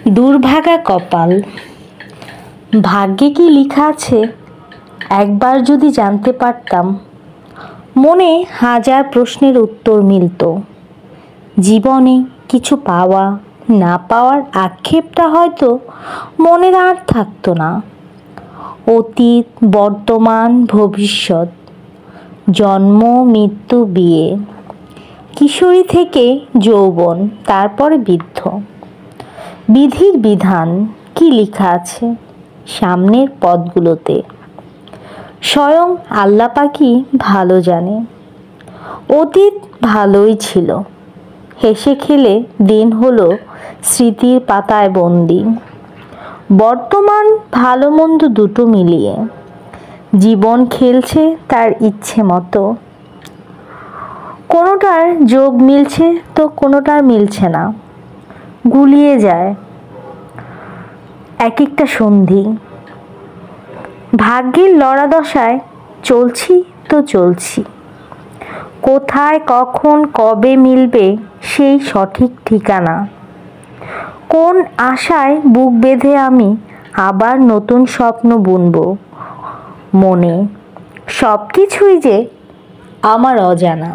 দুর্ভাগা কপাল। ভাগ্যে কি লেখা আছে একবার যদি জানতে পারতাম, মনে হাজার প্রশ্নের উত্তর মিলত। জীবনে কিছু পাওয়া না পাওয়ার আক্ষেপটা হয়তো মনের আর থাকতো না। অতীত, বর্তমান, ভবিষ্যৎ, জন্ম, মৃত্যু, বিয়ে, কিশোরী থেকে যৌবন, তারপরে বৃদ্ধ। বিধির বিধান কি লেখা আছে সামনের পথগুলোতে, স্বয়ং আল্লাহ পাকই ভালো জানে। অতীত ভালোই ছিল, হেসে খেলে দিন হলো স্মৃতির পাতায় বন্দি। বর্তমান ভালো মন্দ দুটো মিলিয়ে জীবন খেলছে তার ইচ্ছে মতো। কোনোটার যোগ মিলছে তো কোনোটার মিলছে না, গুলিয়ে যায় এক একটা সন্ধি। ভাগ্যের লড়া দশায় চলছি তো চলছি, কোথায় কখন কবে মিলবে সেই সঠিক ঠিকানা। কোন আশায় বুক বেঁধে আমি আবার নতুন স্বপ্ন বুনবো মনে, সব কিছুই যে আমার অজানা।